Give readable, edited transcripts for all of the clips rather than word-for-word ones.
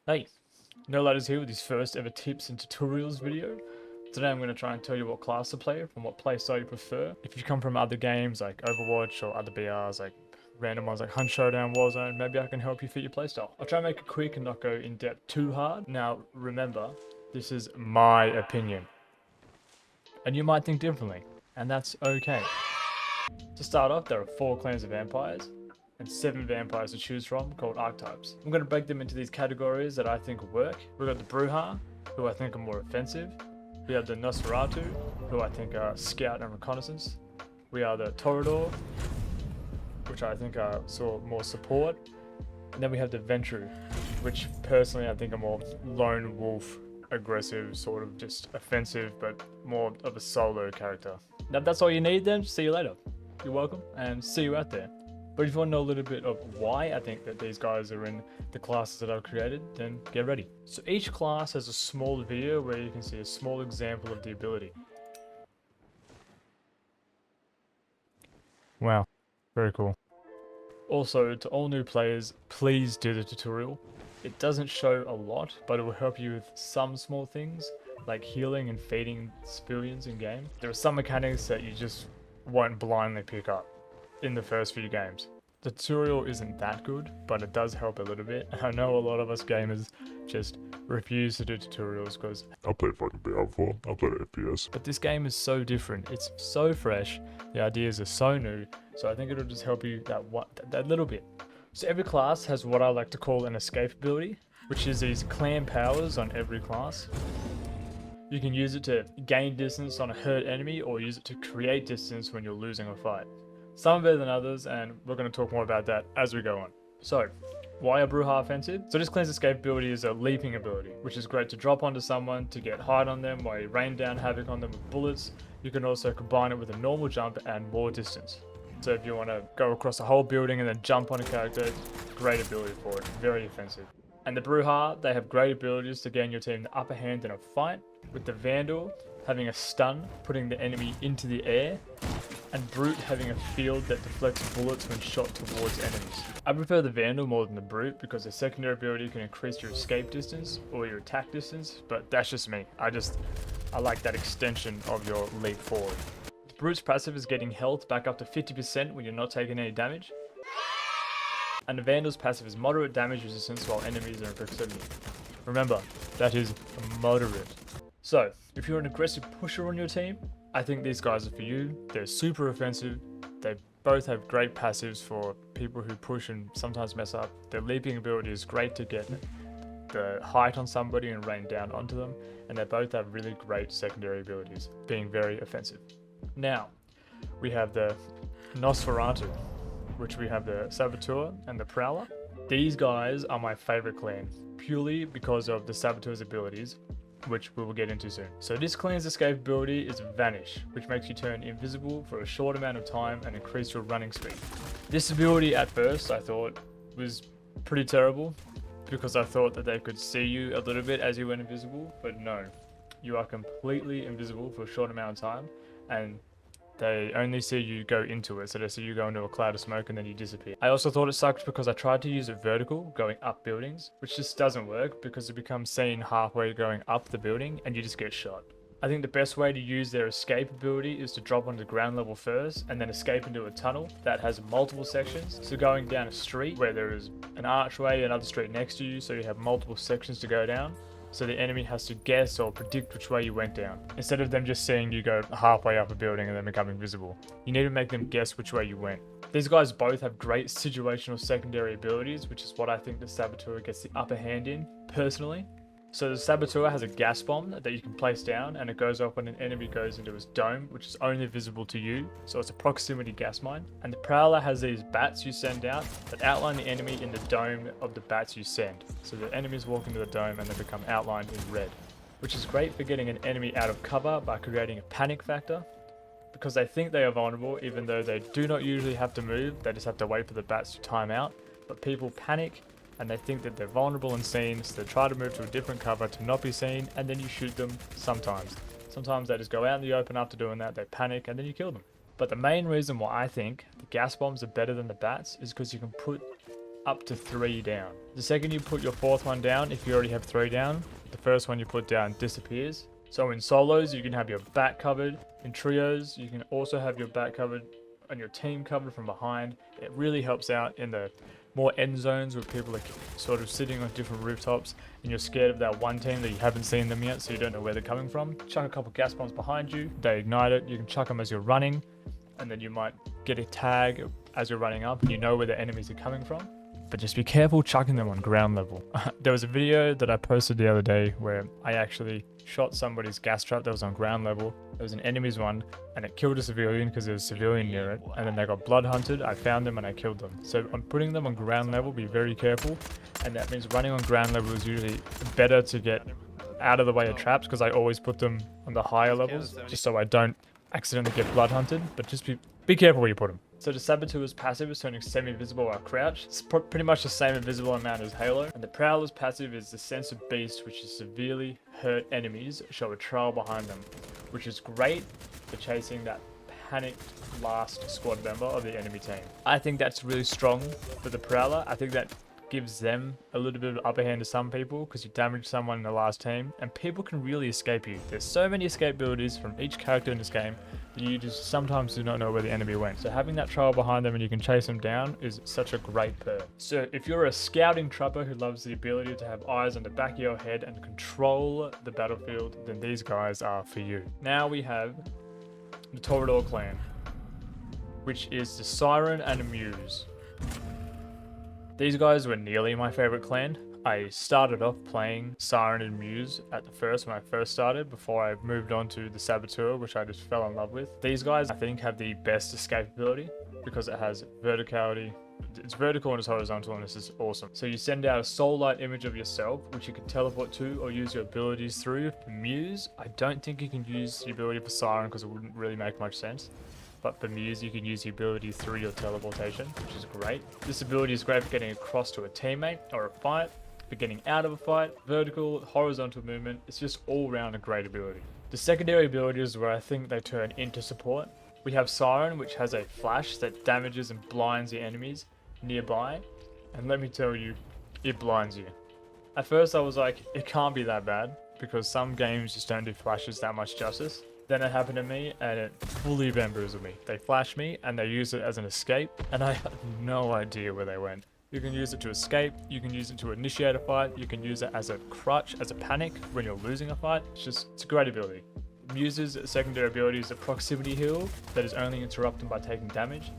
Hey, No Ladders here with his first ever tips and tutorials video. Today I'm going to try and tell you what class to play from what playstyle you prefer. If you come from other games like Overwatch or other BRs like random ones like Hunt Showdown, Warzone, maybe I can help you fit your playstyle. I'll try and make it quick and not go in depth too hard. Now remember, this is my opinion. And you might think differently, and that's okay. To start off, there are 4 clans of vampires and 7 vampires to choose from called archetypes. I'm going to break them into these categories that I think will work. We've got the Bruja, who I think are more offensive. We have the Nosferatu, who I think are scout and reconnaissance. We are the Toreador, which I think are sort of more support. And then we have the Ventru, which personally I think are more lone wolf, aggressive, sort of just offensive, but more of a solo character. Now if that's all you need then, see you later. You're welcome, and see you out there. But if you want to know a little bit of why I think that these guys are in the classes that I've created, then get ready. So each class has a small video where you can see a small example of the ability. Wow, very cool. Also, to all new players, please do the tutorial. It doesn't show a lot, but it will help you with some small things, like healing and feeding civilians in game. There are some mechanics that you just won't blindly pick up in the first few games. The tutorial isn't that good, but it does help a little bit. I know a lot of us gamers just refuse to do tutorials because I played fucking BR before. I played FPS. but this game is so different. It's so fresh. The ideas are so new. So I think it'll just help you that little bit. So every class has what I like to call an escape ability, which is these clan powers on every class. You can use it to gain distance on a hurt enemy or use it to create distance when you're losing a fight. Some are better than others, and we're going to talk more about that as we go on. So, why are Bruja offensive? So this clan's escape ability is a leaping ability, which is great to drop onto someone to get hide on them while you rain down havoc on them with bullets. You can also combine it with a normal jump and more distance. So if you want to go across a whole building and then jump on a character, great ability for it, very offensive. And the Bruja, they have great abilities to gain your team the upper hand in a fight, with the Vandal having a stun, putting the enemy into the air, and Brute having a field that deflects bullets when shot towards enemies. I prefer the Vandal more than the Brute because the secondary ability can increase your escape distance or your attack distance, but that's just me. I like that extension of your leap forward. The Brute's passive is getting health back up to 50% when you're not taking any damage. And the Vandal's passive is moderate damage resistance while enemies are in proximity. Remember, that is moderate. So, if you're an aggressive pusher on your team, I think these guys are for you. They're super offensive. They both have great passives for people who push and sometimes mess up. Their leaping ability is great to get the height on somebody and rain down onto them. And they both have really great secondary abilities, being very offensive. Now, we have the Nosferatu, which we have the Saboteur and the Prowler. These guys are my favorite clan, purely because of the Saboteur's abilities, which we will get into soon. So this clan's escape ability is Vanish, which makes you turn invisible for a short amount of time and increase your running speed. This ability at first I thought was pretty terrible because I thought that they could see you a little bit as you went invisible, but no. You are completely invisible for a short amount of time and they only see you go into it, so they see you go into a cloud of smoke and then you disappear. I also thought it sucked because I tried to use it vertical, going up buildings, which just doesn't work because it becomes seen halfway going up the building and you just get shot. I think the best way to use their escape ability is to drop onto ground level first and then escape into a tunnel that has multiple sections. So going down a street where there is an archway, another street next to you, so you have multiple sections to go down. So the enemy has to guess or predict which way you went down, instead of them just seeing you go halfway up a building and then becoming visible. You need to make them guess which way you went. These guys both have great situational secondary abilities, which is what I think the Saboteur gets the upper hand in, personally. So the Saboteur has a gas bomb that you can place down and it goes off when an enemy goes into his dome, which is only visible to you, so it's a proximity gas mine. And the Prowler has these bats you send out that outline the enemy in the dome of the bats you send. So the enemies walk into the dome and they become outlined in red, which is great for getting an enemy out of cover by creating a panic factor, because they think they are vulnerable even though they do not usually have to move, they just have to wait for the bats to time out. But people panic and they think that they're vulnerable and seen, so they try to move to a different cover to not be seen, and then you shoot them sometimes. Sometimes they just go out in the open after doing that, they panic, and then you kill them. But the main reason why I think the gas bombs are better than the bats is because you can put up to 3 down. The second you put your 4th one down, if you already have 3 down, the first one you put down disappears. So in solos, you can have your back covered. In trios, you can also have your back covered and your team covered from behind. It really helps out in the more end zones where people are sort of sitting on different rooftops and you're scared of that one team that you haven't seen them yet, so you don't know where they're coming from. Chuck a couple gas bombs behind you, they ignite it, you can chuck them as you're running, and then you might get a tag as you're running up and you know where the enemies are coming from. But just be careful chucking them on ground level. There was a video that I posted the other day where I actually shot somebody's gas trap that was on ground level. There was an enemy's one and it killed a civilian because there was a civilian near it, and then they got blood hunted. I found them and I killed them. So on putting them on ground level, be very careful, and that means running on ground level is usually better to get out of the way of traps, because I always put them on the higher levels just so I don't accidentally get blood hunted. But just be careful where you put them. So the Saboteur's passive is turning semi-visible while crouched. It's pretty much the same invisible amount as Halo. And the Prowler's passive is the Sense of Beast, which is severely hurt enemies show a trail behind them, which is great for chasing that panicked last squad member of the enemy team. I think that's really strong for the Prowler. I think that gives them a little bit of upper hand to some people because you damage someone in the last team and people can really escape you. There's so many escape abilities from each character in this game that you just sometimes do not know where the enemy went. So having that trail behind them and you can chase them down is such a great perk. So if you're a scouting trapper who loves the ability to have eyes on the back of your head and control the battlefield, then these guys are for you. Now we have the Toreador clan, which is the Siren and Muse. These guys were nearly my favorite clan. I started off playing Siren and Muse at the first when I first started before I moved on to the Saboteur, which I just fell in love with. These guys I think have the best escape ability because it has verticality. It's vertical and it's horizontal, and this is awesome. So you send out a soul light image of yourself, which you can teleport to or use your abilities through. For Muse, I don't think you can use the ability for Siren because it wouldn't really make much sense. But for Muse, you can use the ability through your teleportation, which is great. This ability is great for getting across to a teammate or a fight, for getting out of a fight, vertical, horizontal movement. It's just all around a great ability. The secondary ability is where I think they turn into support. We have Siren, which has a flash that damages and blinds the enemies nearby. And let me tell you, it blinds you. At first I was like, it can't be that bad because some games just don't do flashes that much justice. Then it happened to me and it fully bamboozled me. They flashed me and they used it as an escape and I had no idea where they went. You can use it to escape, you can use it to initiate a fight, you can use it as a crutch, as a panic when you're losing a fight. It's a great ability. Muse's secondary ability is a proximity heal that is only interrupted by taking damage.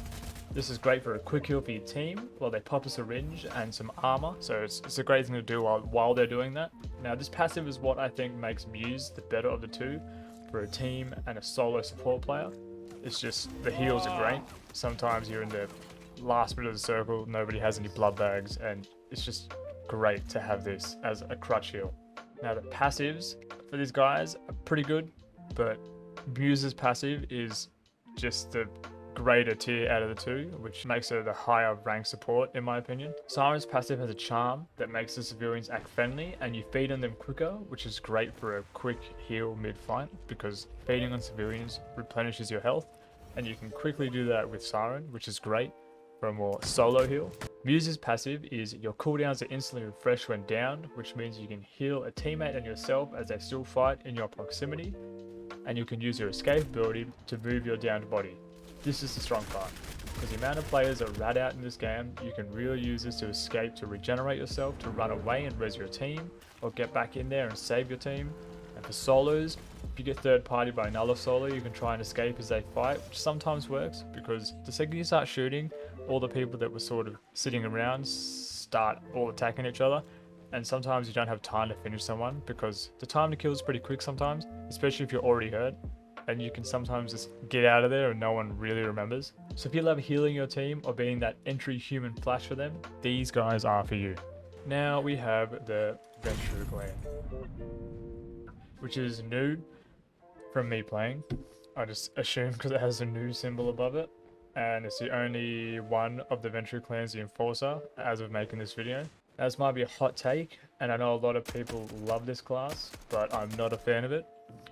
This is great for a quick heal for your team while they pop a syringe and some armor, so it's a great thing to do while they're doing that. Now this passive is what I think makes Muse the better of the two for a team and a solo support player. It's just the heals are great. Sometimes you're in the last bit of the circle, nobody has any blood bags, and it's just great to have this as a crutch heal. Now the passives for these guys are pretty good, but Muse's passive is just the greater tier out of the two, which makes her the higher rank support in my opinion. Siren's passive has a charm that makes the civilians act friendly and you feed on them quicker, which is great for a quick heal mid-fight because feeding on civilians replenishes your health, and you can quickly do that with Siren, which is great for a more solo heal. Muse's passive is your cooldowns are instantly refreshed when down, which means you can heal a teammate and yourself as they still fight in your proximity, and you can use your escape ability to move your downed body. This is the strong part, because the amount of players that rat out in this game, you can really use this to escape, to regenerate yourself, to run away and res your team, or get back in there and save your team. And for solos, if you get third party by another solo, you can try and escape as they fight, which sometimes works, because the second you start shooting, all the people that were sort of sitting around start all attacking each other, and sometimes you don't have time to finish someone, because the time to kill is pretty quick sometimes, especially if you're already hurt. And you can sometimes just get out of there and no one really remembers. So if you love healing your team or being that entry human flash for them, these guys are for you. Now we have the Venture clan, which is new from me playing. I just assume because it has a new symbol above it. And it's the only one of the Venture clans, the Enforcer, as of making this video. Now, this might be a hot take, and I know a lot of people love this class, but I'm not a fan of it.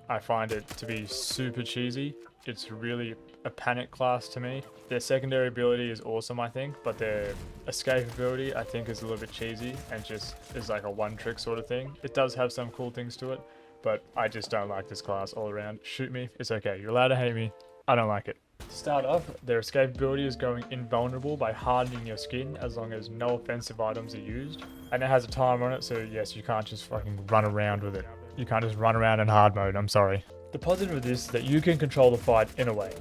I find it to be super cheesy it's really a panic class to me. Their secondary ability is awesome, I think, but their escape ability I think is a little bit cheesy and just is like a one trick sort of thing. It does have some cool things to it, but I just don't like this class all around. Shoot me, it's okay. You're allowed to hate me. I don't like it. To start off, their escape ability is going invulnerable by hardening your skin as long as no offensive items are used. And it has a timer on it, so yes, you can't just fucking run around with it. You can't just run around in hard mode, I'm sorry. The positive of this is that you can control the fight in a way.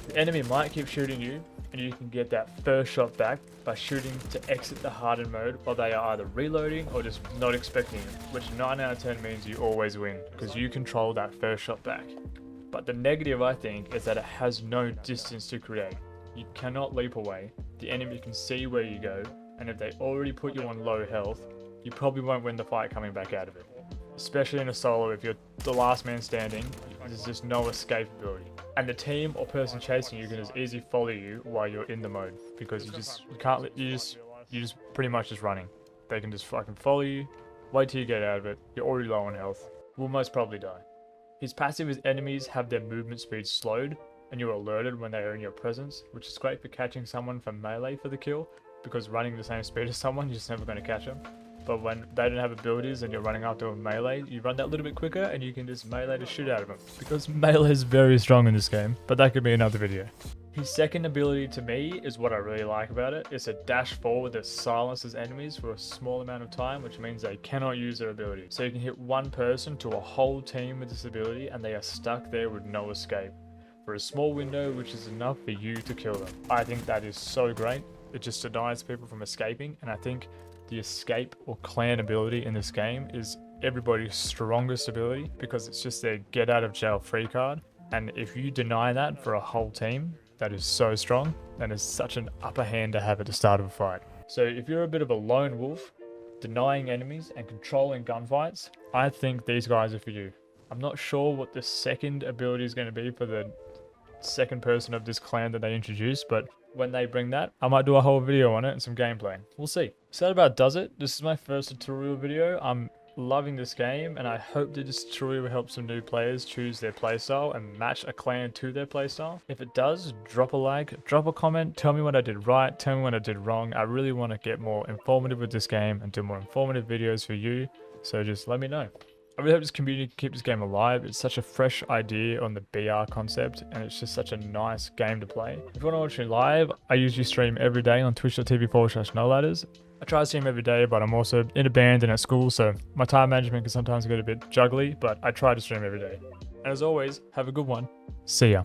The enemy might keep shooting you, and you can get that first shot back by shooting to exit the hardened mode while they are either reloading or just not expecting it, which 9 out of 10 means you always win, because you control that first shot back. But the negative, I think, is that it has no distance to create. You cannot leap away, the enemy can see where you go, and if they already put you on low health, you probably won't win the fight coming back out of it. Especially in a solo, if you're the last man standing, there's just no escape ability. And the team or person chasing you can just easily follow you while you're in the mode, because you just pretty much just running. They can just fucking follow you, wait till you get out of it, you're already low on health, will most probably die. His passive is enemies have their movement speed slowed, and you're alerted when they are in your presence, which is great for catching someone from melee for the kill, because running the same speed as someone, you're just never going to catch them. But when they don't have abilities and you're running after a melee, you run that little bit quicker and you can just melee the shit out of them. Because melee is very strong in this game, but that could be another video. His second ability to me is what I really like about it. It's a dash forward that silences enemies for a small amount of time, which means they cannot use their ability. So you can hit one person to a whole team with this ability and they are stuck there with no escape for a small window, which is enough for you to kill them. I think that is so great. It just denies people from escaping, and I think the escape or clan ability in this game is everybody's strongest ability because it's just their get out of jail free card. And if you deny that for a whole team, that is so strong and is such an upper hand to have at the start of a fight. So if you're a bit of a lone wolf, denying enemies and controlling gunfights, I think these guys are for you. I'm not sure what the second ability is going to be for the second person of this clan that they introduced, but when they bring that, I might do a whole video on it and some gameplay. We'll see. So that about does it. This is my first tutorial video. I'm loving this game, and I hope that this tutorial will help some new players choose their playstyle and match a clan to their playstyle. If it does, drop a like, drop a comment, tell me what I did right, tell me what I did wrong. I really want to get more informative with this game and do more informative videos for you, so just let me know. I really hope this community can keep this game alive. It's such a fresh idea on the BR concept, and it's just such a nice game to play. If you want to watch me live, I usually stream every day on twitch.tv/noladders. I try to stream every day, but I'm also in a band and at school, so my time management can sometimes get a bit juggly, but I try to stream every day. And as always, have a good one. See ya.